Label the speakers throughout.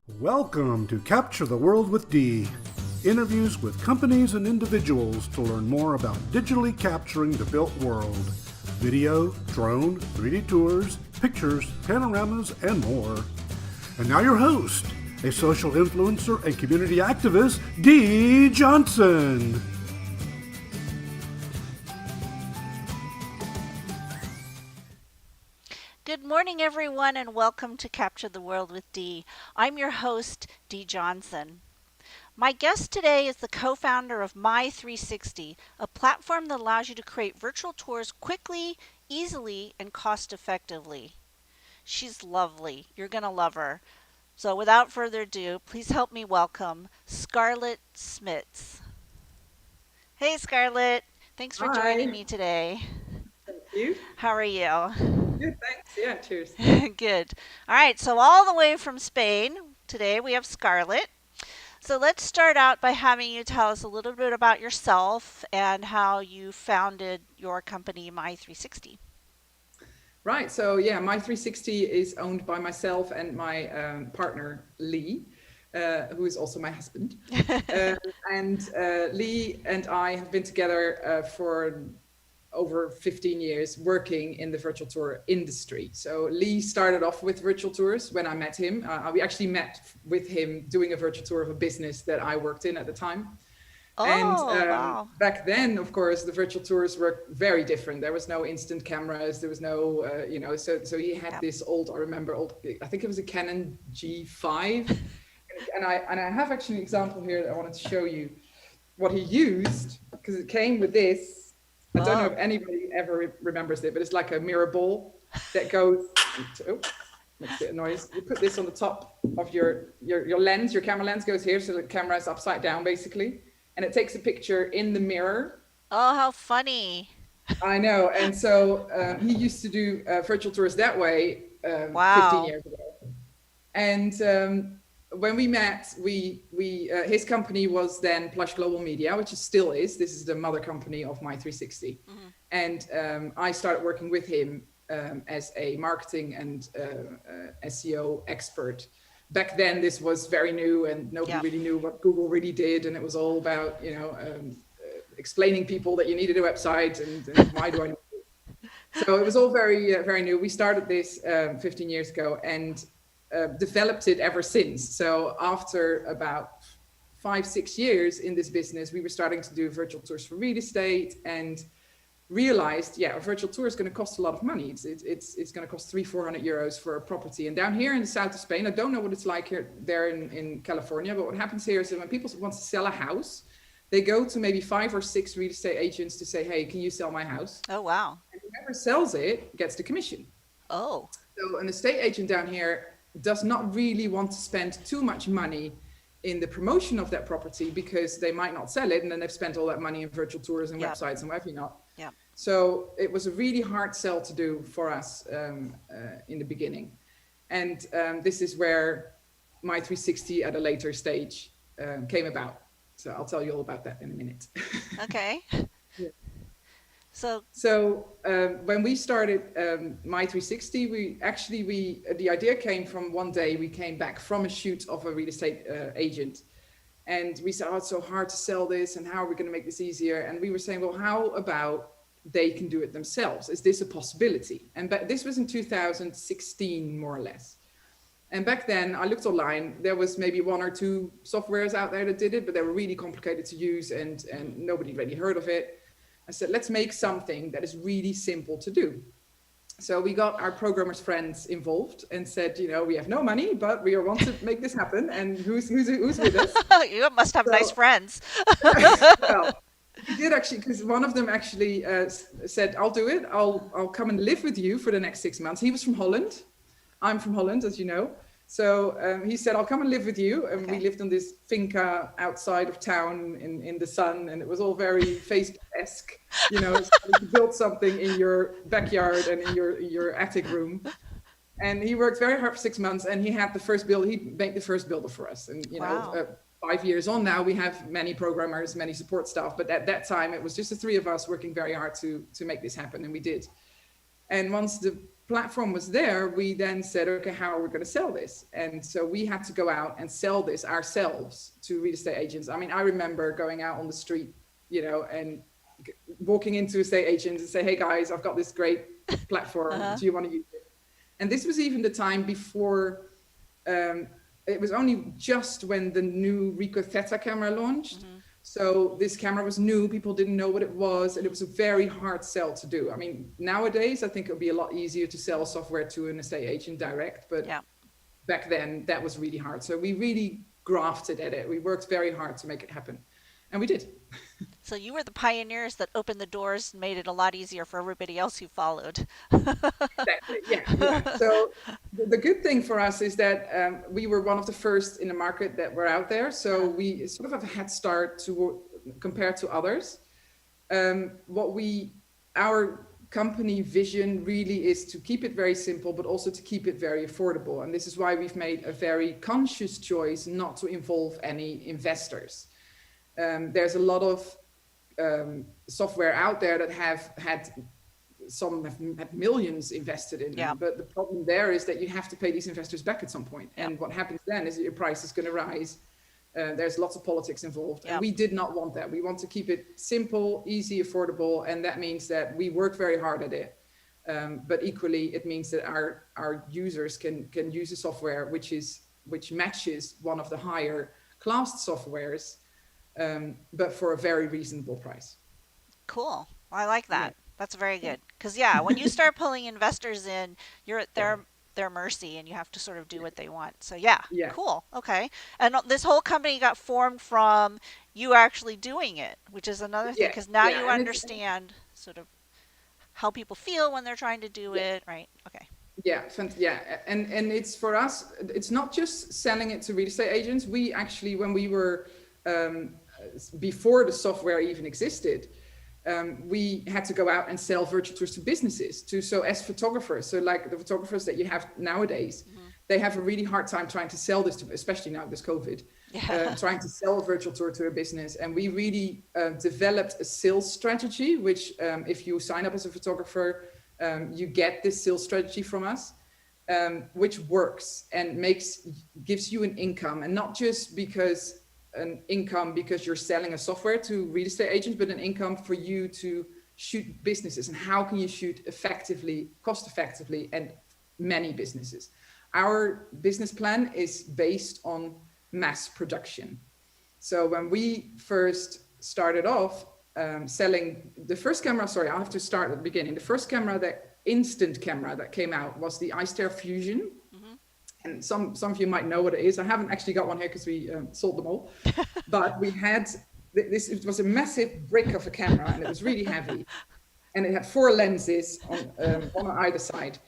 Speaker 1: Welcome to Capture the World with Dee. Interviews with companies and individuals to learn more about digitally capturing the built world. Video, drone, 3D tours, pictures, panoramas, and more. And now your host, a social influencer and community activist, Dee Johnson.
Speaker 2: Good morning, everyone, and welcome to Capture the World with Dee. I'm your host, Dee Johnson. My guest today is the co-founder of My360, a platform that allows you to create virtual tours quickly, easily, and cost-effectively. She's lovely. You're going to love her. So without further ado, please help me welcome Scarlet Smits. Hey, Scarlet. Thanks for joining
Speaker 3: Hi,
Speaker 2: me today.
Speaker 3: thank you.
Speaker 2: How are you?
Speaker 3: Good, thanks. Yeah, cheers.
Speaker 2: Good. All right, so all the way from Spain, today we have Scarlet. So let's start out by having you tell us a little bit about yourself and how you founded your company, My360.
Speaker 3: Right, so yeah, My360 is owned by myself and my partner, Lee, who is also my husband. And Lee and I have been together for over 15 years working in the virtual tour industry. So Lee started off with virtual tours when I met him. We actually met with him doing a virtual tour of a business that I worked in at the time. And
Speaker 2: Oh, wow.
Speaker 3: back then, of course, the virtual tours were very different. There was no instant cameras. There was no, so he had
Speaker 2: Yep.
Speaker 3: this old, I remember old, I think it was a Canon G5. And I have actually an example here that I wanted to show you what he used, because it came with this. I don't know if
Speaker 2: Oh,
Speaker 3: anybody ever remembers it, but it's like a mirror ball that goes, makes a bit of noise. You put this on the top of your lens, your camera lens goes here, so the camera is upside down basically. And it takes a picture in the mirror.
Speaker 2: oh, how funny.
Speaker 3: I know. And so he used to do virtual tours that way 15
Speaker 2: Wow.
Speaker 3: years ago. And when we met, his company was then Plush Global Media, which still is. This is the mother company of My360.
Speaker 2: Mhm.
Speaker 3: And I started working with him as a marketing and SEO expert. Back then, this was very new, and nobody
Speaker 2: Yep.
Speaker 3: really knew what Google really did, and it was all about explaining people that you needed a website and why do I need it. So it was all very new. We started this 15 years ago and developed it ever since. So after about 5-6 years in this business, we were starting to do virtual tours for real estate and realized, yeah, a virtual tour is going to cost a lot of money. It's going to cost 300-400 euros for a property. And down here in the south of Spain, I don't know what it's like there in California, but what happens here is that when people want to sell a house, they go to maybe 5 or 6 real estate agents to say, hey, can you sell my house?
Speaker 2: Oh, wow.
Speaker 3: And whoever sells it gets the commission.
Speaker 2: Oh,
Speaker 3: So an estate agent down here does not really want to spend too much money in the promotion of that property because they might not sell it, and then they've spent all that money in virtual tours and
Speaker 2: yep.
Speaker 3: websites and whatever not.
Speaker 2: Yep.
Speaker 3: So it was a really hard sell to do for us in the beginning. And this is where My360 at a later stage came about. So I'll tell you all about that in a minute.
Speaker 2: Okay.
Speaker 3: Yeah.
Speaker 2: So,
Speaker 3: So when we started My360, the idea came from one day we came back from a shoot of a real estate agent. And we said, oh, it's so hard to sell this, and how are we going to make this easier? And we were saying, well, how about they can do it themselves? Is this a possibility? And this was in 2016, more or less. And back then, I looked online, there was maybe 1 or 2 softwares out there that did it, but they were really complicated to use, and nobody really heard of it. I said, let's make something that is really simple to do. So we got our programmers' friends involved and said, we have no money, but we want to make this happen. And who's with us?
Speaker 2: you must have nice
Speaker 3: So,
Speaker 2: friends.
Speaker 3: well, we did actually, because one of them actually said, I'll do it. I'll come and live with you for the next 6 months. He was from Holland. I'm from Holland, as you know. So he said, I'll come and live with you. And we lived on this finca outside of town in the sun. And it was all very Facebook-esque. You built something in your backyard and in your attic room. And he worked very hard for 6 months. And he had the first build. He made the first builder for us. And,
Speaker 2: Wow.
Speaker 3: 5 years on now, we have many programmers, many support staff. But at that time, it was just the 3 of us working very hard to make this happen. And we did. And once the platform was there, we then said, okay, how are we going to sell this? And so we had to go out and sell this ourselves to real estate agents. I mean, I remember going out on the street, and walking into estate agents and say, hey guys, I've got this great platform. Do you want to use it? And this was even the time before, it was only just when the new Ricoh Theta camera launched. So this camera was new, people didn't know what it was, and it was a very hard sell to do. I mean, nowadays, I think it would be a lot easier to sell software to an estate agent direct, but back then that was really hard. So we really grafted at it. We worked very hard to make it happen, and we did.
Speaker 2: So you were the pioneers that opened the doors and made it a lot easier for everybody else who followed.
Speaker 3: Exactly. Yeah. So the good thing for us is that we were one of the first in the market that were out there. So we sort of have a head start to compared to others. Our company vision really is to keep it very simple, but also to keep it very affordable. And this is why we've made a very conscious choice not to involve any investors. There's a lot of software out there that have millions invested in them, but the problem there is that you have to pay these investors back at some point. And what happens then is that your price is going to rise. There's lots of politics involved, and we did not want that. We want to keep it simple, easy, affordable, and that means that we work very hard at it. But equally, it means that our users can use a software which matches one of the higher classed softwares, but for a very reasonable price.
Speaker 2: Cool. I like that. That's very good. Because when you start pulling investors in, you're at their mercy, and you have to sort of do what they want. So cool. Okay. And this whole company got formed from you actually doing it, which is another thing, because now you understand sort of how people feel when they're trying to do it, right? Okay.
Speaker 3: And it's for us, it's not just selling it to real estate agents. We actually, when we were before the software even existed, we had to go out and sell virtual tours to businesses, as photographers. So like the photographers that you have nowadays, they have a really hard time trying to sell this to, especially now with COVID, trying to sell a virtual tour to a business. And we really developed a sales strategy, which if you sign up as a photographer, you get this sales strategy from us, which works and gives you an income, and not just because you're selling a software to real estate agents, but an income for you to shoot businesses. And how can you shoot effectively, cost effectively, and many businesses? Our business plan is based on mass production. So when we first started off selling the first camera, I'll have to start at the beginning. The first camera, that instant camera that came out, was the iStar Fusion. And some of you might know what it is. I haven't actually got one here because we sold them all. But we had this, it was a massive brick of a camera, and it was really heavy. And it had 4 lenses on either side.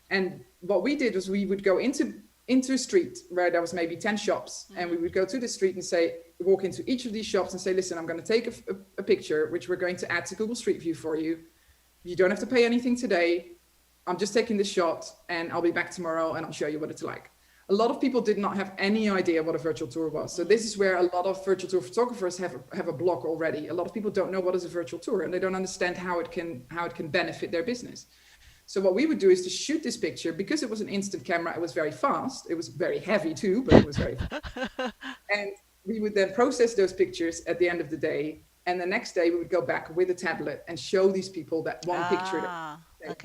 Speaker 3: And what we did was we would go into a street where there was maybe 10 shops. And we would go to the street and walk into each of these shops and say, listen, I'm going to take a picture, which we're going to add to Google Street View for you. You don't have to pay anything today. I'm just taking this shot, and I'll be back tomorrow, and I'll show you what it's like. A lot of people did not have any idea what a virtual tour was. So this is where a lot of virtual tour photographers have a block already. A lot of people don't know what is a virtual tour, and they don't understand how it can benefit their business. So what we would do is to shoot this picture. Because it was an instant camera, it was very fast. It was very heavy too, but it was very fast. And we would then process those pictures at the end of the day. And the next day we would go back with a tablet and show these people that one picture.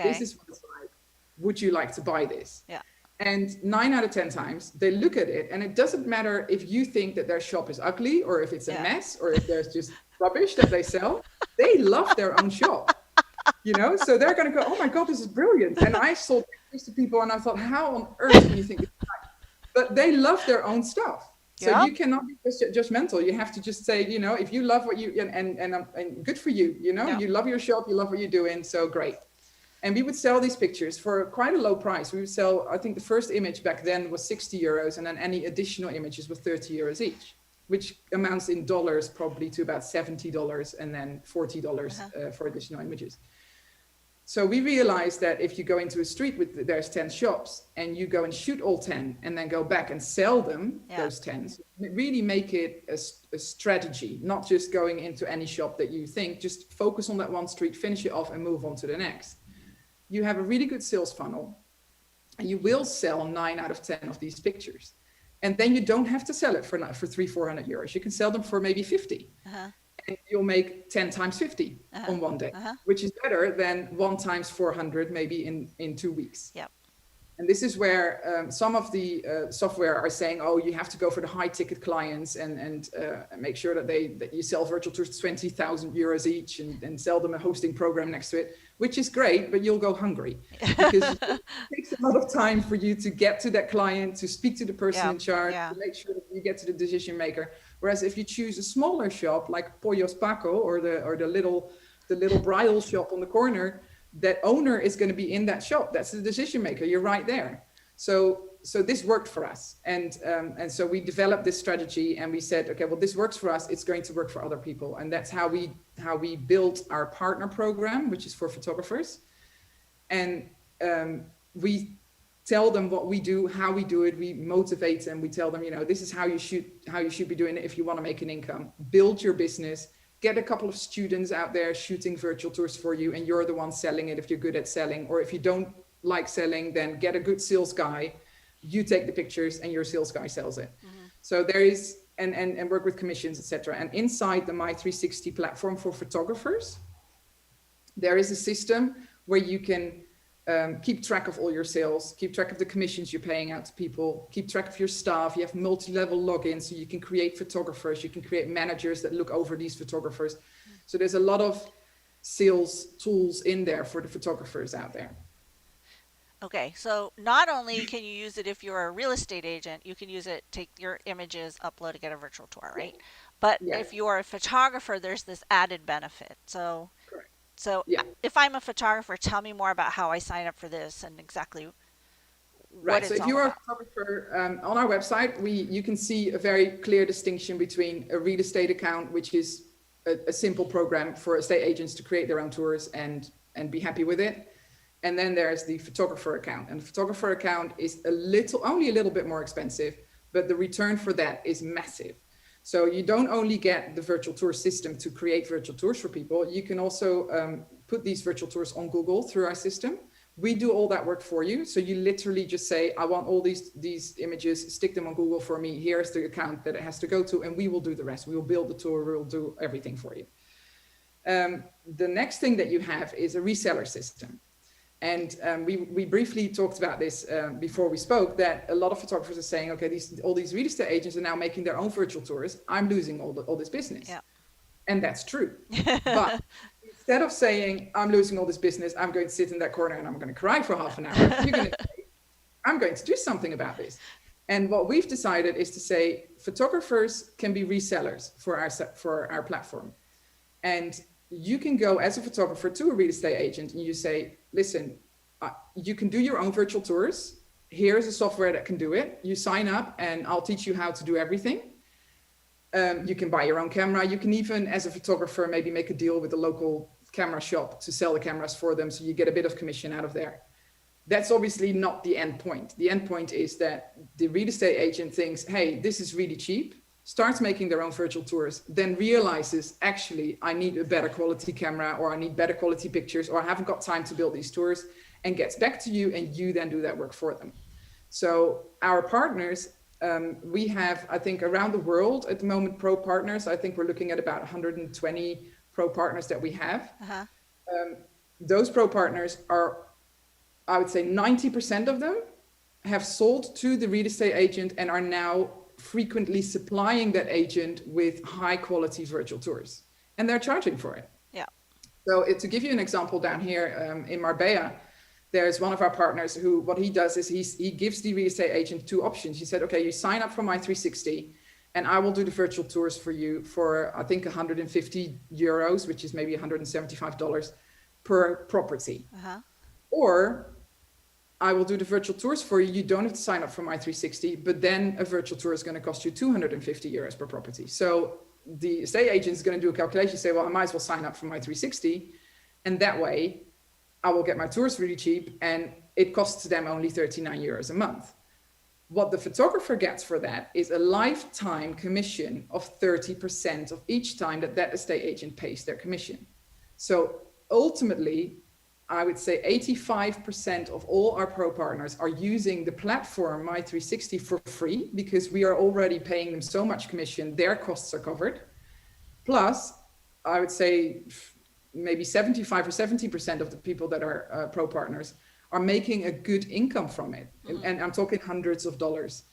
Speaker 3: This is what it's like. Would you like to buy this?
Speaker 2: Yeah.
Speaker 3: And 9 out of 10 times they look at it, and it doesn't matter if you think that their shop is ugly, or if it's a mess, or if there's just rubbish that they sell. They love their own shop, so they're going to go, oh my God, this is brilliant. And I sold pictures to people, and I thought, how on earth do you think it's like? But they love their own stuff. So you cannot be judgmental. You have to just say, if you love what you, and good for you, you love your shop, you love what you're doing. So great. And we would sell these pictures for quite a low price. We would sell, I think the first image back then was 60 euros, and then any additional images were 30 euros each, which amounts in dollars probably to about $70, and then $40 for additional images. So we realized that if you go into a street there's 10 shops, and you go and shoot all 10 and then go back and sell them, those 10, so really make it a strategy, not just going into any shop that you think, just focus on that one street, finish it off, and move on to the next. you have a really good sales funnel, and you will sell 9 out of 10 of these pictures. And then you don't have to sell it for 300-400 euros. You can sell them for maybe 50.
Speaker 2: Uh-huh.
Speaker 3: And you'll make 10 times 50
Speaker 2: Uh-huh.
Speaker 3: on one day,
Speaker 2: Uh-huh.
Speaker 3: which is better than 1 times 400 maybe in 2 weeks.
Speaker 2: Yep.
Speaker 3: And this is where some of the software are saying, oh, you have to go for the high ticket clients and make sure that you sell virtual tours 20,000 euros each and sell them a hosting program next to it, which is great, but you'll go hungry because it takes a lot of time for you to get to that client, to speak to the person in charge, to make sure that you get to the decision maker. Whereas if you choose a smaller shop like Pollos Paco or the little bridal shop on the corner, that owner is going to be in that shop. That's the decision maker. You're right there. So this worked for us. And so we developed this strategy and we said, okay, well, this works for us. It's going to work for other people. And that's how we built our partner program, which is for photographers. And we tell them what we do, how we do it. We motivate them. We tell them, this is how you should be doing it if you want to make an income. Build your business. Get a couple of students out there shooting virtual tours for you, and you're the one selling it if you're good at selling. Or if you don't like selling, then get a good sales guy. You take the pictures and your sales guy sells it. Mm-hmm. So there is, and work with commissions, etc. And inside the My360 platform for photographers, there is a system where you can keep track of all your sales, keep track of the commissions you're paying out to people, keep track of your staff. You have multi-level logins, so you can create photographers, you can create managers that look over these photographers. So there's a lot of sales tools in there for the photographers out there.
Speaker 2: Okay, so not only can you use it if you're a real estate agent, you can use it, take your images, upload it, get a virtual tour, right? But if you're a photographer, there's this added benefit. So
Speaker 3: correct.
Speaker 2: So if I'm a photographer, tell me more about how I sign up for this and exactly what it's all about. So
Speaker 3: if you're a photographer, on our website, you can see a very clear distinction between a real estate account, which is a simple program for estate agents to create their own tours and be happy with it. And then there's the photographer account. And the photographer account is only a little bit more expensive, but the return for that is massive. So you don't only get the virtual tour system to create virtual tours for people, you can also put these virtual tours on Google through our system. We do all that work for you. So you literally just say, I want all these images, stick them on Google for me. Here's the account that it has to go to, and we will do the rest. We will build the tour, we will do everything for you. The next thing that you have is a reseller system. And we briefly talked about this before we spoke, that a lot of photographers are saying, okay, all these real estate agents are now making their own virtual tours. I'm losing all this business. Yeah. And that's true. But instead of saying, I'm losing all this business, I'm going to sit in that corner and I'm going to cry for half an hour, you're going to say, I'm going to do something about this. And what we've decided is to say, photographers can be resellers for our platform. And you can go as a photographer to a real estate agent and you say, listen, you can do your own virtual tours. Here's a software that can do it. You sign up and I'll teach you how to do everything. You can buy your own camera. You can even, as a photographer, maybe make a deal with a local camera shop to sell the cameras for them, so you get a bit of commission out of there. That's obviously not the end point. The end point is that the real estate agent thinks, hey, this is really cheap, starts making their own virtual tours, then realizes, actually, I need a better quality camera, or I need better quality pictures, or I haven't got time to build these tours, and gets back to you, and you then do that work for them. So our partners, we have, I think, around the world at the moment, pro partners. I think we're looking at about 120 pro partners that we have. Uh-huh. Those pro partners are, I would say 90% of them have sold to the real estate agent and are now frequently supplying that agent with high quality virtual tours, and they're charging for it.
Speaker 2: Yeah.
Speaker 3: So to give you an example, down here in Marbella, there's one of our partners who, what he does is he gives the real estate agent two options. He said, okay, you sign up for My360 and I will do the virtual tours for you for, I think, 150 euros, which is maybe $175 per property. Uh-huh. Or I will do the virtual tours for you. You don't have to sign up for My360, but then a virtual tour is going to cost you 250 euros per property. So the estate agent is going to do a calculation, say, well, I might as well sign up for My360. And that way I will get my tours really cheap, and it costs them only 39 euros a month. What the photographer gets for that is a lifetime commission of 30% of each time that estate agent pays their commission. So ultimately, I would say 85% of all our pro partners are using the platform My360 for free because we are already paying them so much commission, their costs are covered. Plus, I would say maybe 75 or 70% of the people that are pro partners are making a good income from it. And I'm talking hundreds of dollars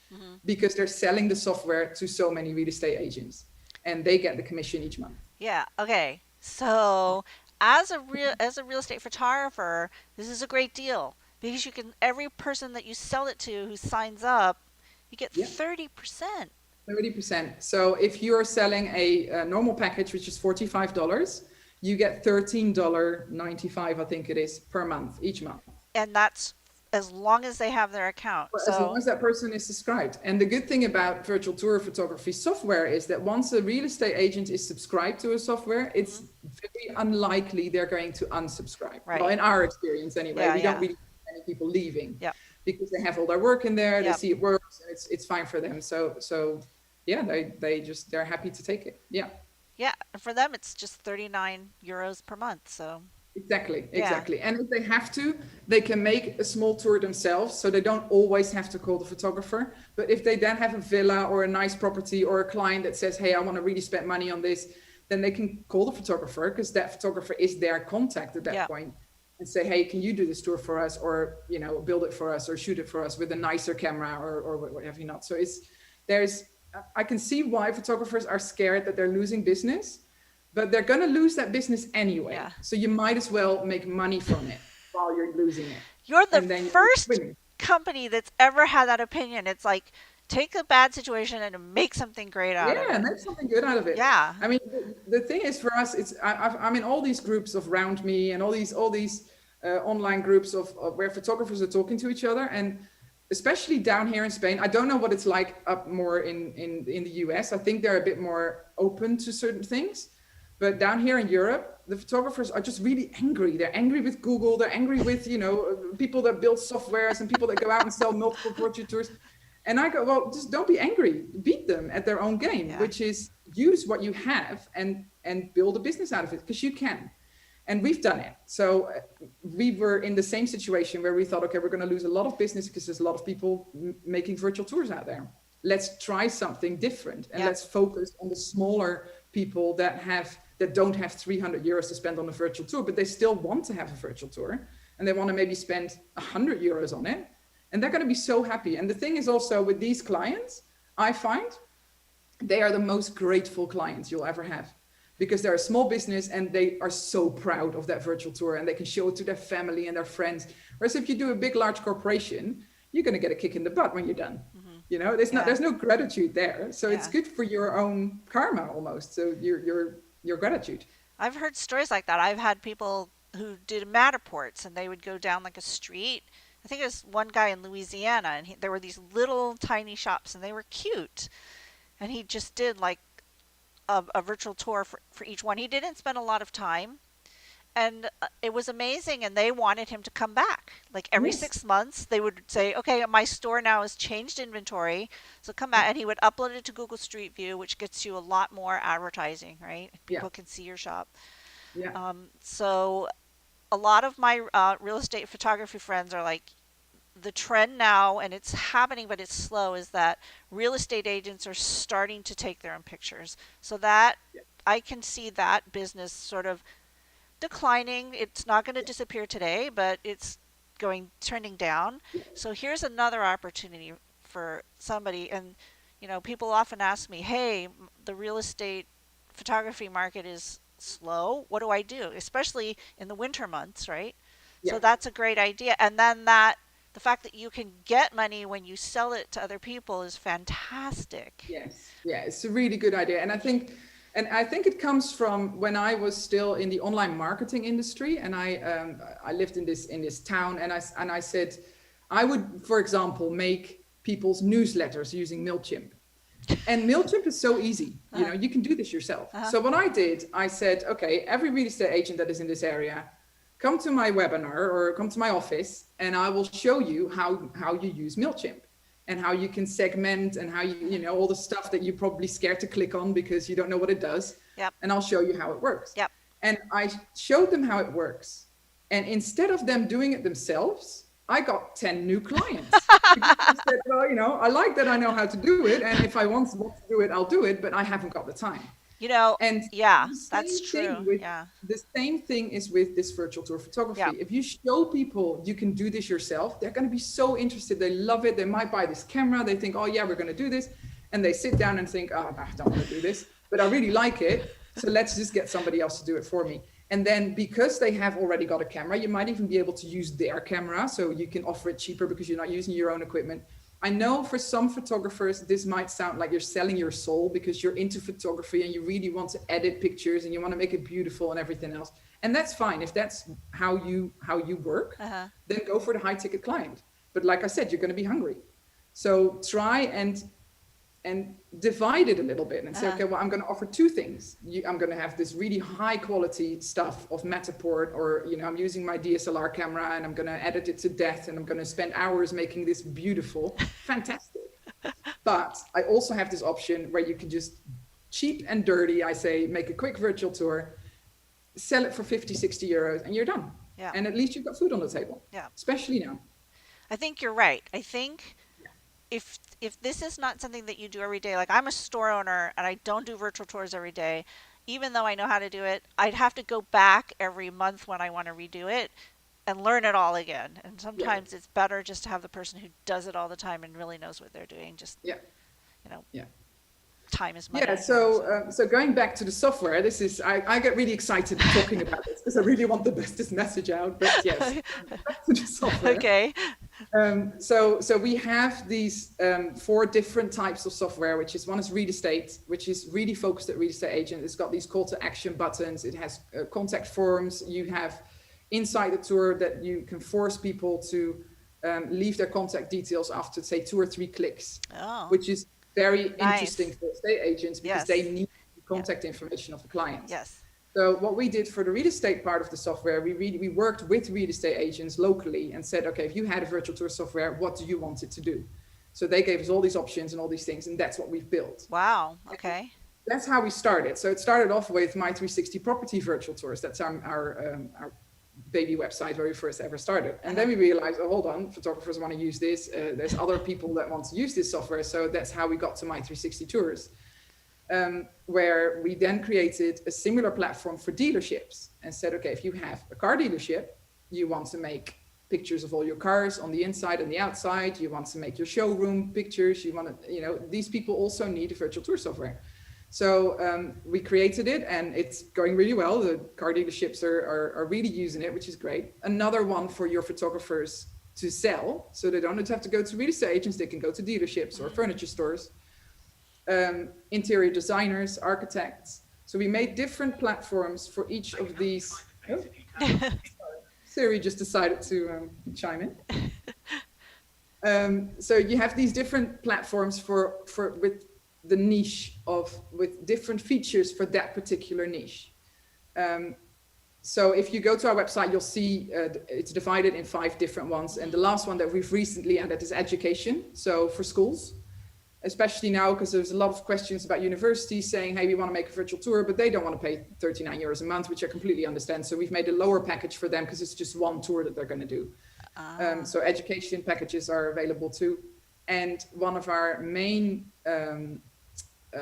Speaker 3: because they're selling the software to so many real estate agents and they get the commission each month.
Speaker 2: Yeah. Okay. So as a real estate photographer, this is a great deal because you can every person that you sell it to who signs up, you get
Speaker 3: Yeah.
Speaker 2: 30%.
Speaker 3: 30%. So if you're selling a normal package, which is $45, you get $13.95, I think it is, per month, each month.
Speaker 2: And that's as long as they have their account.
Speaker 3: As long
Speaker 2: So,
Speaker 3: as that person is subscribed. And the good thing about virtual tour photography software is that once a real estate agent is subscribed to a software, it's very unlikely they're going to unsubscribe.
Speaker 2: Right.
Speaker 3: Well, in our experience anyway,
Speaker 2: Yeah,
Speaker 3: we
Speaker 2: yeah.
Speaker 3: don't really see many people leaving
Speaker 2: Yep.
Speaker 3: because they have all their work in there, they
Speaker 2: Yep.
Speaker 3: see it works, and it's fine for them. So yeah, they're happy to take it. Yeah.
Speaker 2: Yeah, and for them it's just 39 euros per month. So,
Speaker 3: Exactly,
Speaker 2: yeah.
Speaker 3: exactly. And if they have to, they can make a small tour themselves. So they don't always have to call the photographer. But if they then have a villa or a nice property or a client that says, hey, I want to really spend money on this, then they can call the photographer because that photographer is their contact at that
Speaker 2: Yeah.
Speaker 3: point and say, hey, can you do this tour for us, or build it for us, or shoot it for us with a nicer camera, or whatever you not. So I can see why photographers are scared that they're losing business, but they're going to lose that business anyway.
Speaker 2: Yeah.
Speaker 3: So you might as well make money from it while you're losing it.
Speaker 2: You're the
Speaker 3: And then you're
Speaker 2: first
Speaker 3: winning.
Speaker 2: company that's ever had that opinion. It's like take a bad situation and make something great out of
Speaker 3: Yeah,
Speaker 2: it.
Speaker 3: make something good out of it.
Speaker 2: Yeah.
Speaker 3: I mean, the thing is for us, I'm in all these groups of Round Me and all these online groups of where photographers are talking to each other, and especially down here in Spain. I don't know what it's like up more in the US. I think they're a bit more open to certain things. But down here in Europe, the photographers are just really angry. They're angry with Google. They're angry with, people that build softwares and people that go out and sell multiple portrait tours. And I go, well, just don't be angry. Beat them at their own game,
Speaker 2: Yeah.
Speaker 3: which is use what you have and build a business out of it, because you can. And we've done it. So we were in the same situation where we thought, okay, we're going to lose a lot of business because there's a lot of people making virtual tours out there. Let's try something different, and
Speaker 2: Yeah.
Speaker 3: let's focus on the smaller people that don't have 300 euros to spend on a virtual tour, but they still want to have a virtual tour, and they want to maybe spend 100 euros on it, and they're going to be so happy. And the thing is also with these clients, I find they are the most grateful clients you'll ever have, because they're a small business and they are so proud of that virtual tour and they can show it to their family and their friends. Whereas if you do a big, large corporation, you're going to get a kick in the butt when you're done. There's no gratitude there. So it's good for your own karma almost. So your gratitude.
Speaker 2: I've heard stories like that. I've had people who did Matterports and they would go down like a street. I think it was one guy in Louisiana, and there were these little tiny shops and they were cute. And he just did like a virtual tour for each one. He didn't spend a lot of time, and it was amazing, and they wanted him to come back. Like every
Speaker 3: Yes.
Speaker 2: 6 months, they would say, okay, my store now has changed inventory, so come back. And he would upload it to Google Street View, which gets you a lot more advertising, right? People can see your shop.
Speaker 3: Yeah.
Speaker 2: So a lot of my real estate photography friends are like, the trend now, and it's happening, but it's slow, is that real estate agents are starting to take their own pictures. So that I can see that business sort of declining. It's not going to disappear today, but it's trending down. So here's another opportunity for somebody. And people often ask me, hey, the real estate photography market is slow. What do I do? Especially in the winter months, right?
Speaker 3: Yeah.
Speaker 2: So that's a great idea. And then the fact that you can get money when you sell it to other people is fantastic.
Speaker 3: Yes. Yeah, it's a really good idea. And I think it comes from when I was still in the online marketing industry, and I lived in this town, and I said I would, for example, make people's newsletters using MailChimp. And MailChimp is so easy. You can do this yourself. So what I did, I said, okay, every real estate agent that is in this area, come to my webinar or come to my office, and I will show you how you use MailChimp and how you can segment, and how all the stuff that you're probably scared to click on because you don't know what it does.
Speaker 2: Yep.
Speaker 3: And I'll show you how it works.
Speaker 2: Yep.
Speaker 3: And I showed them how it works. And instead of them doing it themselves, I got 10 new clients because I said, well, I like that I know how to do it. And if I want to do it, I'll do it, but I haven't got the time.
Speaker 2: You know,
Speaker 3: And
Speaker 2: yeah,
Speaker 3: the
Speaker 2: that's
Speaker 3: same
Speaker 2: true.
Speaker 3: thing with
Speaker 2: Yeah.
Speaker 3: the same thing is with this virtual tour
Speaker 2: Yeah.
Speaker 3: photography. If you show people you can do this yourself, they're going to be so interested. They love it. They might buy this camera. They think, oh yeah, we're going to do this. And they sit down and think, oh, I don't want to do this, but I really like it. So let's just get somebody else to do it for me. And then because they have already got a camera, you might even be able to use their camera. So you can offer it cheaper because you're not using your own equipment. I know for some photographers, this might sound like you're selling your soul because you're into photography and you really want to edit pictures and you want to make it beautiful and everything else. And that's fine. If that's how you work, then go for the high ticket client. But like I said, you're going to be hungry. So try and divide it a little bit and say, okay, well, I'm going to offer two things. I'm going to have this really high quality stuff of Matterport, or, I'm using my DSLR camera and I'm going to edit it to death and I'm going to spend hours making this beautiful, fantastic. But I also have this option where you can just cheap and dirty, I say, make a quick virtual tour, sell it for 50, 60 euros and you're done.
Speaker 2: Yeah.
Speaker 3: And at least you've got food on the table,
Speaker 2: Yeah.
Speaker 3: especially now.
Speaker 2: I think you're right. I think if this is not something that you do every day, like I'm a store owner and I don't do virtual tours every day, even though I know how to do it, I'd have to go back every month when I want to redo it and learn it all again. And
Speaker 3: Yeah,
Speaker 2: sometimes it's better just to have the person who does it all the time and really knows what they're doing. Just,
Speaker 3: yeah,
Speaker 2: you know,
Speaker 3: yeah.
Speaker 2: time is money.
Speaker 3: Yeah, so going back to the software, this is, I get really excited talking about this because I really want the bestest message out, but yes, back to the software.
Speaker 2: Okay.
Speaker 3: So we have these 4 different types of software, which is, one is real estate, which is really focused at real estate agent. It's got these call to action buttons. It has contact forms. You have inside the tour that you can force people to leave their contact details after, say, 2 or 3 clicks, which is very interesting for estate agents because they need the contact information of the client.
Speaker 2: Yes.
Speaker 3: So what we did for the real estate part of the software, we worked with real estate agents locally and said, okay, if you had a virtual tour software, what do you want it to do? So they gave us all these options and all these things, and that's what we've built.
Speaker 2: Wow. Okay.
Speaker 3: That's how we started. So it started off with My360 Property Virtual Tours. That's our baby website where we first ever started. And then we realized, oh, hold on, photographers want to use this. There's other people that want to use this software. So that's how we got to My360 Tours. Where we then created a similar platform for dealerships and said, okay, if you have a car dealership, you want to make pictures of all your cars on the inside and the outside, you want to make your showroom pictures, you want to, these people also need a virtual tour software. So we created it and it's going really well. The car dealerships are really using it, which is great. Another one for your photographers to sell, so they don't have to go to real estate agents, they can go to dealerships or furniture stores. Interior designers, architects. So we made different platforms for each of these. Oh, Siri just decided to chime in. So you have these different platforms for with the niche with different features for that particular niche. So if you go to our website, you'll see it's divided in 5 different ones. And the last one that we've recently added is education. So for schools. Especially now, because there's a lot of questions about universities saying, hey, we want to make a virtual tour, but they don't want to pay 39 euros a month, which I completely understand. So we've made a lower package for them because it's just one tour that they're going to do. So education packages are available too. And one of our main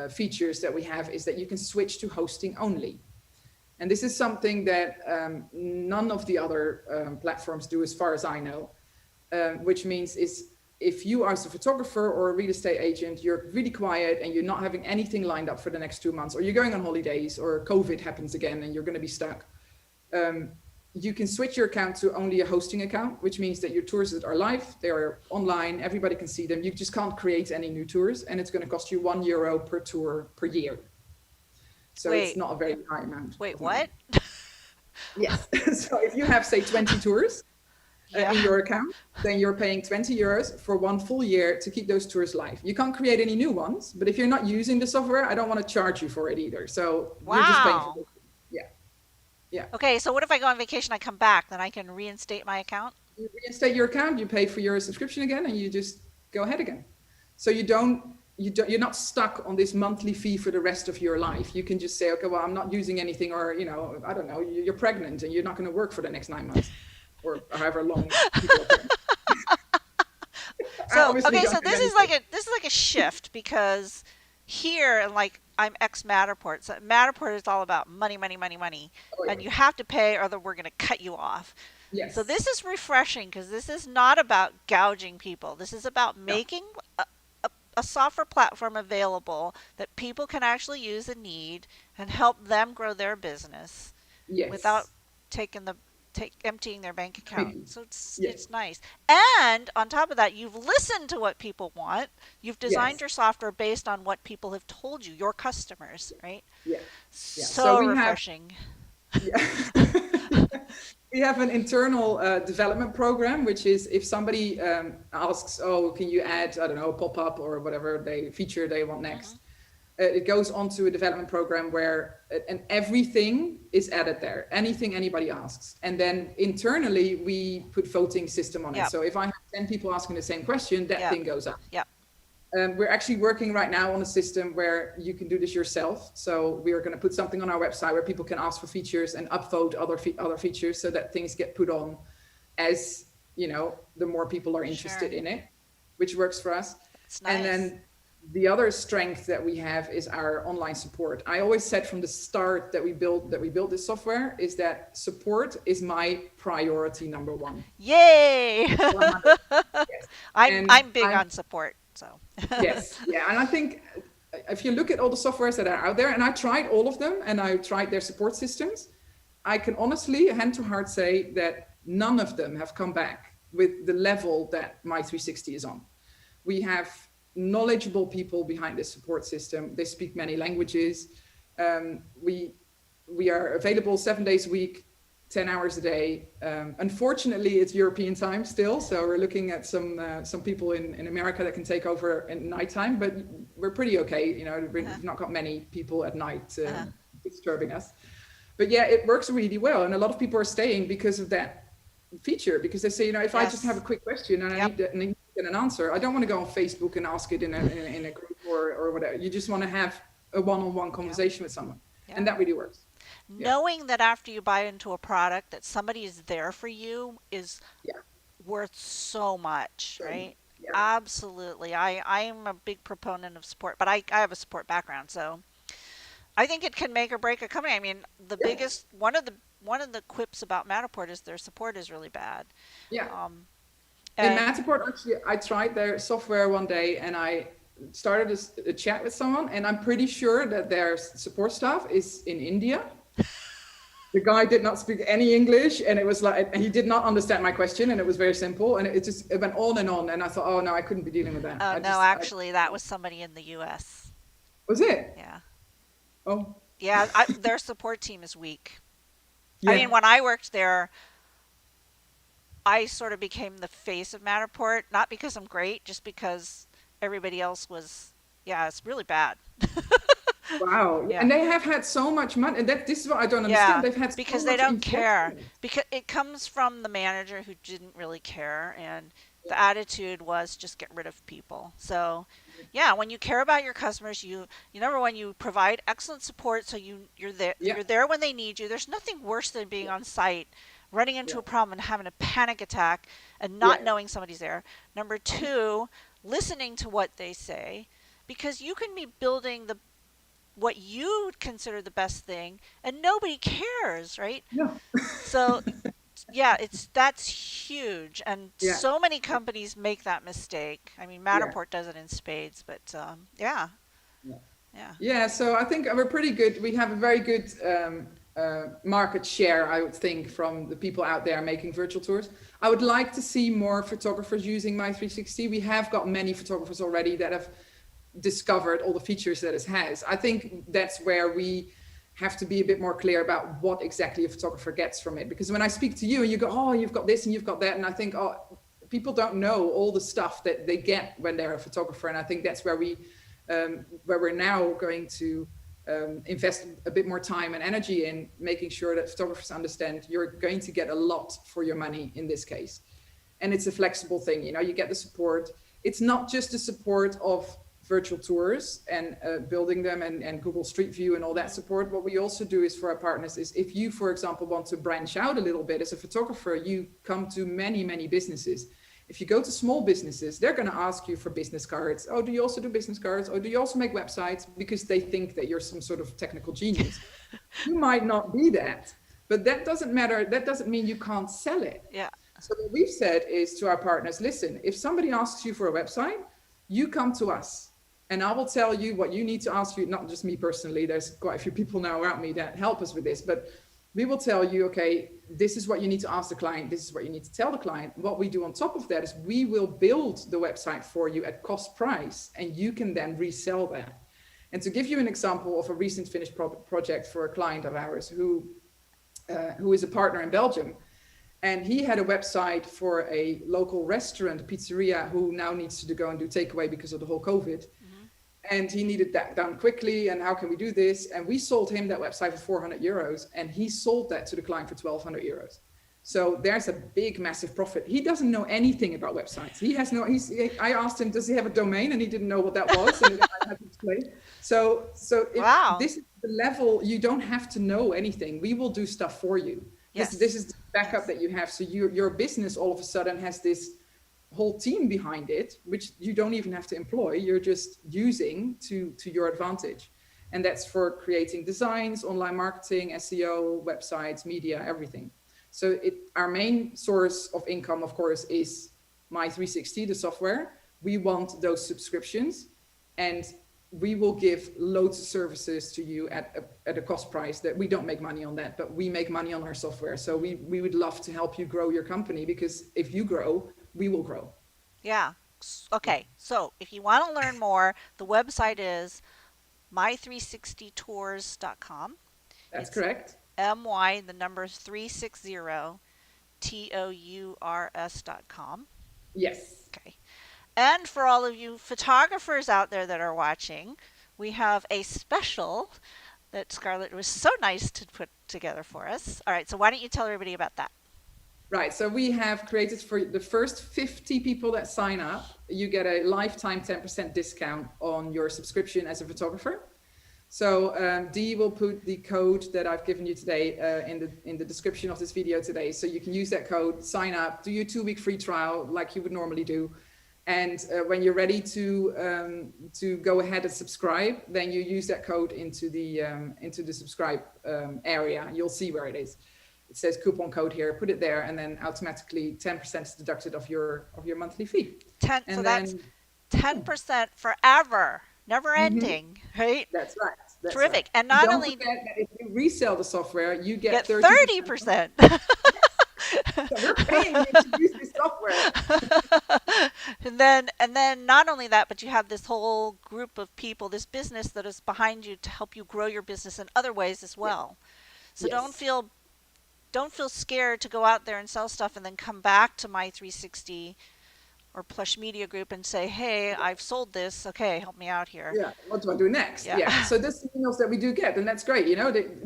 Speaker 3: features that we have is that you can switch to hosting only. And this is something that none of the other platforms do as far as I know, which means if you as a photographer or a real estate agent, you're really quiet and you're not having anything lined up for the next 2 months, or you're going on holidays, or COVID happens again and you're going to be stuck, you can switch your account to only a hosting account, which means that your tours are live, they are online, everybody can see them. You just can't create any new tours, and it's going to cost you €1 per tour per year. So it's not a very high amount.
Speaker 2: Wait, what?
Speaker 3: Yes. So if you have, say, 20 tours, in your account, then you're paying €20 for 1 full year to keep those tours live. You can't create any new ones, but if you're not using the software, I don't want to charge you for it either. So you're just paying for it. Yeah.
Speaker 2: Okay, so what if I go on vacation, I come back, then I can reinstate my account?
Speaker 3: You reinstate your account, you pay for your subscription again, and you just go ahead again. So you don't you're not stuck on this monthly fee for the rest of your life. You can just say, okay, well, I'm not using anything, or, I don't know, you're pregnant and you're not going to work for the next 9 months or however long people are pregnant. I
Speaker 2: So
Speaker 3: obviously
Speaker 2: okay,
Speaker 3: don't
Speaker 2: so
Speaker 3: have anything.
Speaker 2: this is like a shift because here, and like I'm ex Matterport, so Matterport is all about money, money, money, money,
Speaker 3: Oh,
Speaker 2: and
Speaker 3: yeah.
Speaker 2: you have to pay or we're going to cut you off. So
Speaker 3: Yes.
Speaker 2: this is refreshing because this is not about gouging people. This is about
Speaker 3: No.
Speaker 2: making a software platform available that people can actually use and need and help them grow their business without
Speaker 3: Yes.
Speaker 2: taking the take emptying their bank account.
Speaker 3: Maybe.
Speaker 2: So it's
Speaker 3: Yes.
Speaker 2: nice. And on top of that, you've listened to what people want. You've designed
Speaker 3: Yes.
Speaker 2: your software based on what people have told you, your customers, right?
Speaker 3: Yeah. Yeah. So
Speaker 2: So
Speaker 3: we have,
Speaker 2: refreshing.
Speaker 3: yeah. We have an internal development program, which is if somebody asks, oh, can you add, I don't know, a pop-up or whatever feature they want
Speaker 2: Hmm.
Speaker 3: next, it goes onto a development program where, and everything is added there, anything anybody asks. And then internally, we put voting system on it.
Speaker 2: Yep.
Speaker 3: So if I have 10 people asking the same question, that
Speaker 2: Yep.
Speaker 3: thing goes up.
Speaker 2: Yep.
Speaker 3: We're actually working right now on a system where you can do this yourself. So we are going to put something on our website where people can ask for features and upvote other features so that things get put on as, the more people are
Speaker 2: Sure.
Speaker 3: interested in it, which works for us.
Speaker 2: That's
Speaker 3: And
Speaker 2: nice.
Speaker 3: then the other strength that we have is our online support. I always said from the start that we built this software is that support is my priority number one.
Speaker 2: Yay!
Speaker 3: 100. Yes. And
Speaker 2: I'm big
Speaker 3: I'm
Speaker 2: on support, so.
Speaker 3: Yes, yeah, and I think if you look at all the softwares that are out there, and I tried all of them, and I tried their support systems, I can honestly, hand to heart, say that none of them have come back with the level that My360 is on. We have knowledgeable people behind this support system. They speak many languages. We are available 7 days a week, 10 hours a day. Unfortunately, it's European time still, so we're looking at some people in America that can take over at nighttime, but we're pretty okay. We've not got many people at night
Speaker 2: Uh-huh.
Speaker 3: disturbing us. But yeah, it works really well, and a lot of people are staying because of that feature, because they say, if I just have a
Speaker 2: Yes.
Speaker 3: quick question and I
Speaker 2: Yep.
Speaker 3: need to get an answer, I don't want to go on Facebook and ask it in a group or whatever. You just want to have a one-on-one
Speaker 2: Yep.
Speaker 3: conversation with someone,
Speaker 2: Yep.
Speaker 3: and that really works. Yeah,
Speaker 2: Knowing that after you buy into a product that somebody is there for you is
Speaker 3: yeah.
Speaker 2: worth so much,
Speaker 3: So
Speaker 2: right?
Speaker 3: yeah,
Speaker 2: Absolutely. I am a big proponent of support, but I have a support background, so I think it can make or break a company. I mean, the
Speaker 3: yeah,
Speaker 2: biggest one of the quips about Matterport is their support is really bad.
Speaker 3: yeah.
Speaker 2: Um,
Speaker 3: In
Speaker 2: and
Speaker 3: Matterport, actually, I tried their software one day and I started a chat with someone, and I'm pretty sure that their support staff is in India. The guy did not speak any English, and it was like he did not understand my question, and it was very simple, and it went on, and I thought, oh no, I couldn't be dealing with that.
Speaker 2: oh
Speaker 3: I
Speaker 2: no,
Speaker 3: just I
Speaker 2: actually, that was somebody in the U.S.
Speaker 3: was it.
Speaker 2: Yeah,
Speaker 3: Oh
Speaker 2: yeah. Their support team is weak. I
Speaker 3: yeah,
Speaker 2: mean, when I worked there, I sort of became the face of Matterport, not because I'm great, just because everybody else was. Yeah, it's really bad.
Speaker 3: wow.
Speaker 2: Yeah.
Speaker 3: And they have had so much money, and this is what I don't understand.
Speaker 2: Yeah,
Speaker 3: They've had so
Speaker 2: because they
Speaker 3: much
Speaker 2: don't care.
Speaker 3: investment.
Speaker 2: Because it comes from the manager who didn't really care, and
Speaker 3: Yeah,
Speaker 2: the attitude was just get rid of people. So, yeah, when you care about your customers, you number one, you provide excellent support, so
Speaker 3: yeah,
Speaker 2: you're there when they need you. There's nothing worse than being
Speaker 3: yeah,
Speaker 2: on site, running into
Speaker 3: yeah,
Speaker 2: a problem and having a panic attack and
Speaker 3: yeah,
Speaker 2: not knowing somebody's there. Number two, listening to what they say, because you can be building the what you would consider the best thing and nobody cares, right?
Speaker 3: yeah,
Speaker 2: So yeah, it's that's huge, and
Speaker 3: yeah,
Speaker 2: so many companies make that mistake. I mean,
Speaker 3: yeah.
Speaker 2: Matterport does it in spades, but yeah,
Speaker 3: Yeah.
Speaker 2: yeah.
Speaker 3: Yeah, so I think we're pretty good. We have a very good market share, I would think, from the people out there making virtual tours. I would like to see more photographers using My360. We have got many photographers already that have discovered all the features that it has. I think that's where we have to be a bit more clear about what exactly a photographer gets from it. Because when I speak to you and you go, oh, you've got this and you've got that, and I think, oh, people don't know all the stuff that they get when they're a photographer. And I think that's where where we're now going to invest a bit more time and energy in making sure that photographers understand you're going to get a lot for your money in this case. And it's a flexible thing, you get the support. It's not just the support of virtual tours and building them and Google Street View and all that support. What we also do is for our partners is if you, for example, want to branch out a little bit as a photographer, you come to many, many businesses. If you go to small businesses, they're going to ask you for business cards. Oh, do you also do business cards? Or do you also make websites? Because they think that you're some sort of technical genius. You might not be that, but that doesn't matter. That doesn't mean you can't sell it.
Speaker 2: Yeah.
Speaker 3: So what we've said is to our partners, listen, if somebody asks you for a website, you come to us and I will tell you what you need to ask you, not just me personally, there's quite a few people now around me that help us with this, but we will tell you, okay, this is what you need to ask the client. This is what you need to tell the client. What we do on top of that is we will build the website for you at cost price, and you can then resell that. And to give you an example of a recent finished project for a client of ours who is a partner in Belgium, and he had a website for a local restaurant, pizzeria, who now needs to go and do takeaway because of the whole COVID. And he needed that done quickly. And how can we do this? And we sold him that website for 400 euros. And he sold that to the client for 1,200 euros. So there's a big, massive profit. He doesn't know anything about websites. I asked him, does he have a domain? And he didn't know what that was. And I had to explain. So
Speaker 2: Wow.
Speaker 3: this is the level, you don't have to know anything. We will do stuff for you.
Speaker 2: Yes.
Speaker 3: This is the backup that you have. So your business all of a sudden has this whole team behind it, which you don't even have to employ. You're just using to your advantage. And that's for creating designs, online marketing, SEO, websites, media, everything. So our main source of income, of course, is My360, the software. We want those subscriptions, and we will give loads of services to you at a cost price that we don't make money on that, but we make money on our software. So we would love to help you grow your company, because if you grow, we will grow.
Speaker 2: Yeah. Okay. So if you want to learn more, the website is my360tours.com.
Speaker 3: That's
Speaker 2: It's
Speaker 3: correct.
Speaker 2: my, the numbers 360, tours.com.
Speaker 3: Yes.
Speaker 2: Okay. And for all of you photographers out there that are watching, we have a special that Scarlet was so nice to put together for us. All right. So why don't you tell everybody about that?
Speaker 3: Right, so we have created for the first 50 people that sign up, you get a lifetime 10% discount on your subscription as a photographer. So Dee will put the code that I've given you today in the description of this video today. So you can use that code, sign up, do your 2-week free trial like you would normally do. And when you're ready to go ahead and subscribe, then you use that code into the subscribe area. You'll see where it is. It says coupon code here, put it there, and then automatically 10% is deducted of your monthly fee.
Speaker 2: So that's 10% forever, never ending, right?
Speaker 3: That's right. That's
Speaker 2: Terrific.
Speaker 3: right.
Speaker 2: And not
Speaker 3: don't
Speaker 2: only
Speaker 3: forget that if you resell the software, you get
Speaker 2: 30%.
Speaker 3: So we're paying you to use this software.
Speaker 2: and then not only that, but you have this whole group of people, this business that is behind you to help you grow your business in other ways as well. So
Speaker 3: Yes.
Speaker 2: don't feel scared to go out there and sell stuff and then come back to My360 or Plush Media Group and say, hey, I've sold this. Okay, help me out here.
Speaker 3: Yeah, what do I do next?
Speaker 2: Yeah.
Speaker 3: So this is emails that we do get, and that's great.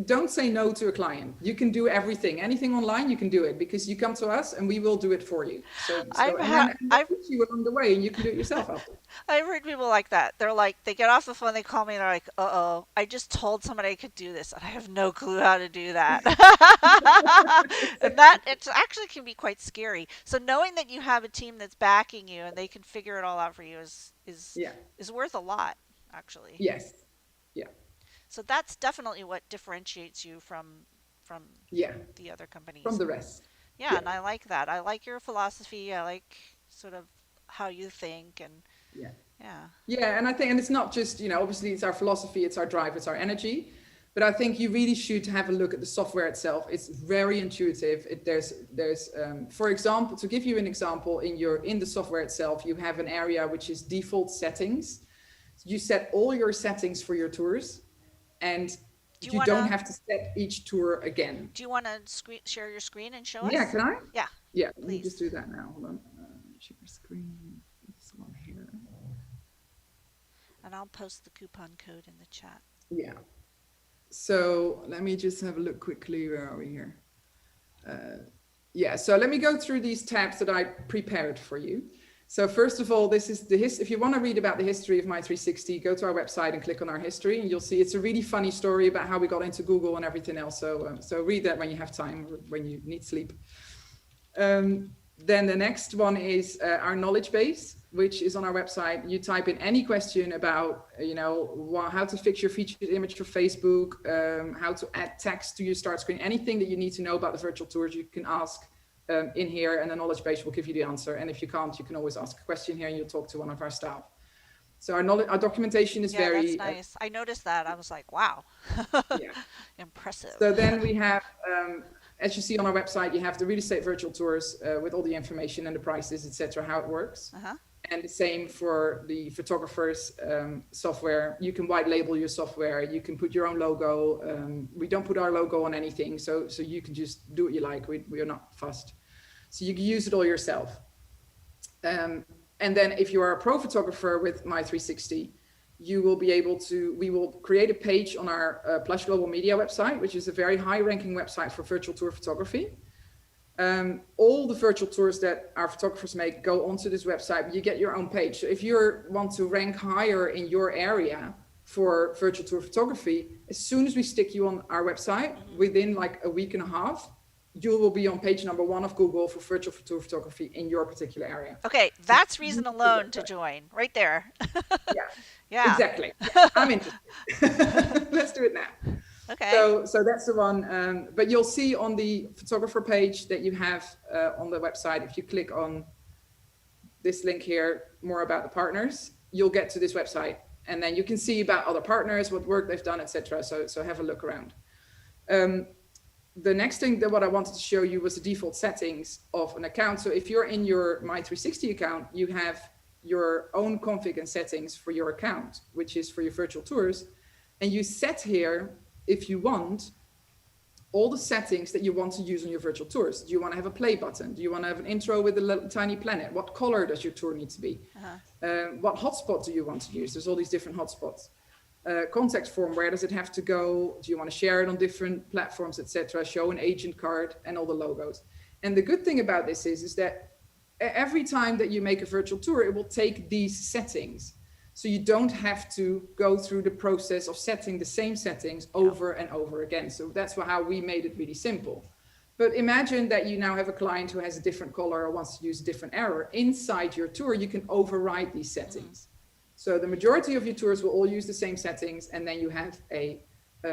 Speaker 3: Don't say no to a client. You can do everything. Anything online, you can do it, because you come to us and we will do it for you.
Speaker 2: I've
Speaker 3: teach you along the way, and you can do it yourself after.
Speaker 2: I've heard people like that. They're like, they get off the phone, they call me, and they're like, uh-oh, I just told somebody I could do this, and I have no clue how to do that. And that, it actually can be quite scary. So knowing that you have a team that's backing you and they can figure it all out for you is worth a lot, actually.
Speaker 3: Yes. Yeah.
Speaker 2: So that's definitely what differentiates you from the other companies.
Speaker 3: From the rest.
Speaker 2: Yeah, and I like that. I like your philosophy. I like sort of how you think, and
Speaker 3: yeah.
Speaker 2: Yeah,
Speaker 3: And I think, and it's not just, obviously it's our philosophy, it's our drive, it's our energy, but I think you really should have a look at the software itself. It's very intuitive. There's for example, to give you an example, in the software itself, you have an area which is default settings. You set all your settings for your tours, and you don't have to set each tour again.
Speaker 2: Do you want to share your screen and show us?
Speaker 3: Yeah, can I?
Speaker 2: Yeah.
Speaker 3: Yeah, let me just do that now. Hold on. Share screen. This one here.
Speaker 2: And I'll post the coupon code in the chat.
Speaker 3: Yeah. So let me just have a look quickly. Where are we here? So let me go through these tabs that I prepared for you. So first of all, this is if you want to read about the history of My360, go to our website and click on our history, and you'll see it's a really funny story about how we got into Google and everything else. So read that when you have time, or when you need sleep. Then the next one is our knowledge base, which is on our website. You type in any question about, how to fix your featured image for Facebook, how to add text to your start screen, anything that you need to know about the virtual tours, you can ask in here, and the knowledge base will give you the answer. And if you can't, you can always ask a question here and you'll talk to one of our staff. So our documentation is very...
Speaker 2: That's nice. I noticed that. I was like, wow.
Speaker 3: Yeah.
Speaker 2: Impressive.
Speaker 3: So then we have, as you see on our website, you have the real estate virtual tours with all the information and the prices, etc., how it works. And the same for the photographers software. You can white label your software. You can put your own logo. We don't put our logo on anything, so you can just do what you like. We are not fussed. So you can use it all yourself. And then if you are a pro photographer with My360, you will be able to, we will create a page on our Plush Global Media website, which is a very high ranking website for virtual tour photography. All the virtual tours that our photographers make go onto this website, but you get your own page. So if you want to rank higher in your area for virtual tour photography, as soon as we stick you on our website, within like a week and a half, you will be on page number 1 of Google for virtual tour photography in your particular area.
Speaker 2: Okay, that's reason alone to join, right there.
Speaker 3: Yeah, exactly. Yeah, I'm interested. Let's do it now.
Speaker 2: Okay.
Speaker 3: So that's the one. But you'll see on the photographer page that you have on the website, if you click on this link here, more about the partners, you'll get to this website. And then you can see about other partners, what work they've done, etc. So have a look around. The next thing that what I wanted to show you was the default settings of an account. So if you're in your My360 account, you have your own config and settings for your account, which is for your virtual tours. And you set here, if you want, all the settings that you want to use on your virtual tours. Do you want to have a play button? Do you want to have an intro with a little tiny planet? What color does your tour need to be? What hotspot do you want to use? There's all these different hotspots. Contact form, where does it have to go? Do you want to share it on different platforms, etc.? Show an agent card and all the logos. And the good thing about this is that every time that you make a virtual tour, it will take these settings. So you don't have to go through the process of setting the same settings over and over again. So that's how we made it really simple. But imagine that you now have a client who has a different color or wants to use a different error. Inside your tour, you can override these settings. So the majority of your tours will all use the same settings, and then you have a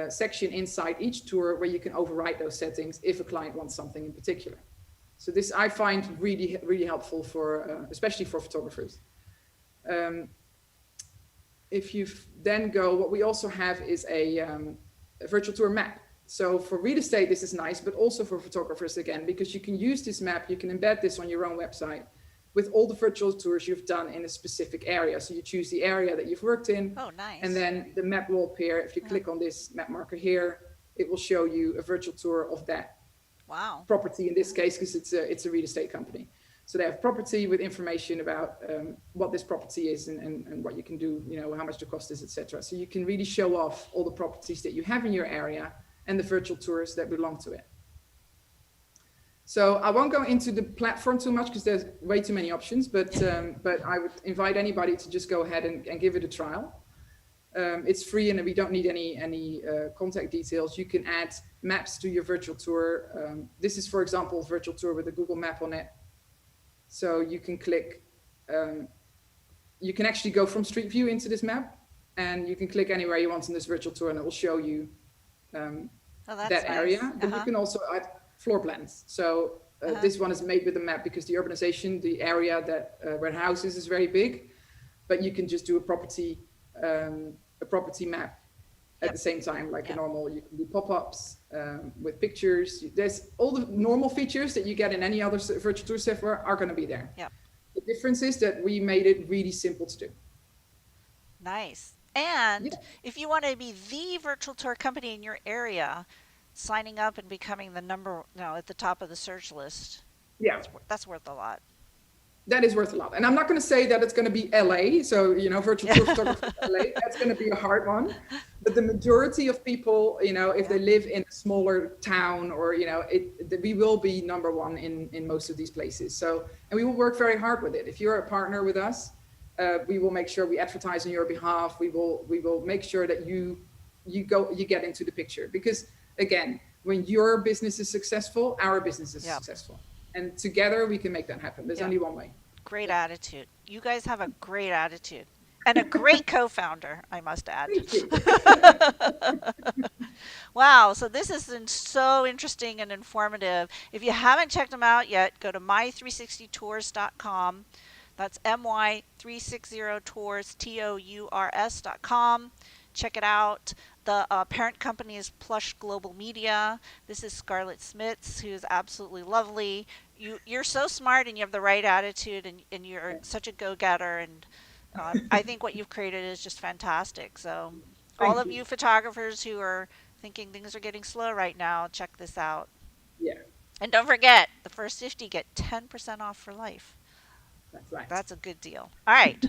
Speaker 3: section inside each tour where you can override those settings if a client wants something in particular. So this I find really, really helpful for, especially for photographers. If you then go, what we also have is a virtual tour map. So for real estate, this is nice, but also for photographers again, because you can use this map, you can embed this on your own website with all the virtual tours you've done in a specific area. So you choose the area that you've worked in.
Speaker 2: Oh, nice.
Speaker 3: And then the map will appear. If you click on this map marker here, it will show you a virtual tour of that property in this case, because it's a real estate company. So they have property with information about what this property is and what you can do, how much the cost is, etc. So you can really show off all the properties that you have in your area and the virtual tours that belong to it. So I won't go into the platform too much because there's way too many options, but I would invite anybody to just go ahead and give it a trial. It's free and we don't need any contact details. You can add maps to your virtual tour. This is, for example, a virtual tour with a Google map on it. So you can click, you can actually go from Street View into this map, and you can click anywhere you want in this virtual tour and it will show you that area. But you can also add floor plans. So this one is made with a map because the urbanization, the area that where the house is very big, but you can just do a property map at the same time, like a normal. You can do pop-ups with pictures. There's all the normal features that you get in any other virtual tour software are going to be there. Yeah. The difference is that we made it really simple to do. Nice.
Speaker 2: And if you want to be the virtual tour company in your area, signing up and becoming the at the top of the search list.
Speaker 3: Yeah.
Speaker 2: That's worth a lot.
Speaker 3: That is worth a lot. And I'm not going to say that it's going to be LA. So, virtual tour photography LA, that's going to be a hard one. but the majority of people, if they live in a smaller town or, we will be number one in most of these places. So, and we will work very hard with it. If you're a partner with us, we will make sure we advertise on your behalf. We will make sure that you get into the picture, because again, when your business is successful, our business is
Speaker 2: Yep.
Speaker 3: successful, and together we can make that happen. There's
Speaker 2: Yep.
Speaker 3: only one way.
Speaker 2: Great attitude. You guys have a great attitude. And a great co-founder, I must add.
Speaker 3: Thank you.
Speaker 2: Wow, so this has been so interesting and informative. If you haven't checked them out yet, go to my360tours.com. That's my360tours, tours.com. Check it out. The parent company is Plush Global Media. This is Scarlet Smits, who is absolutely lovely. You're so smart and you have the right attitude, and you're such a go-getter. And I think what you've created is just fantastic. So all
Speaker 3: Thank
Speaker 2: of
Speaker 3: you.
Speaker 2: you photographers who are thinking things are getting slow right now, check this out.
Speaker 3: Yeah,
Speaker 2: And don't forget, the first 50 get 10% off for life.
Speaker 3: that's right.
Speaker 2: That's a good deal. All right.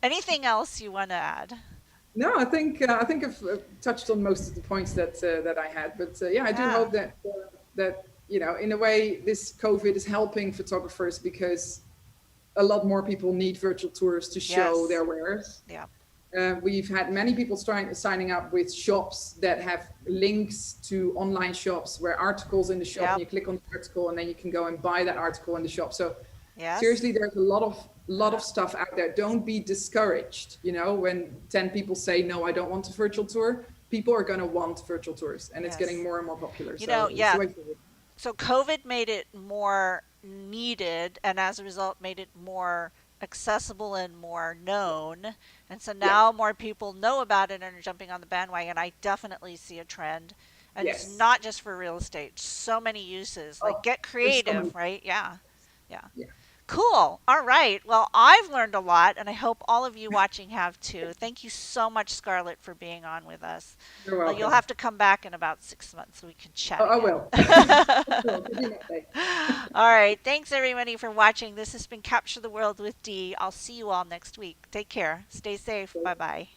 Speaker 2: Anything else you want to add?
Speaker 3: No, I think I've touched on most of the points that I had, but yeah, I do
Speaker 2: Yeah.
Speaker 3: hope that in a way, this COVID is helping photographers, because a lot more people need virtual tours to show
Speaker 2: Yes.
Speaker 3: their wares.
Speaker 2: Yeah.
Speaker 3: We've had many people signing up with shops that have links to online shops where articles in the shop,
Speaker 2: Yep.
Speaker 3: and you click on the article and then you can go and buy that article in the shop. So
Speaker 2: Yes.
Speaker 3: seriously, there's a lot of stuff out there. Don't be discouraged. When 10 people say, no, I don't want a virtual tour, people are going to want virtual tours, and it's
Speaker 2: Yes.
Speaker 3: getting more and more popular.
Speaker 2: You
Speaker 3: So
Speaker 2: know,
Speaker 3: it's
Speaker 2: yeah.
Speaker 3: the way forward.
Speaker 2: So COVID made it more needed, and as a result, made it more accessible and more known. And so now more people know about it and are jumping on the bandwagon. I definitely see a trend. And it's
Speaker 3: Yes.
Speaker 2: not just for real estate, so many uses. Like,
Speaker 3: Oh,
Speaker 2: get
Speaker 3: there's so many.
Speaker 2: creative, right? Yeah. Yeah.
Speaker 3: Yeah.
Speaker 2: Cool. All right. Well, I've learned a lot, and I hope all of you watching have too. Thank you so much, Scarlett, for being on with us.
Speaker 3: You're welcome.
Speaker 2: You'll have to come back in about 6 months so we can chat
Speaker 3: I
Speaker 2: again.
Speaker 3: will. I will. Give you an update.
Speaker 2: All right. Thanks, everybody, for watching. This has been Capture the World with Dee. I'll see you all next week. Take care. Stay safe. Bye-bye.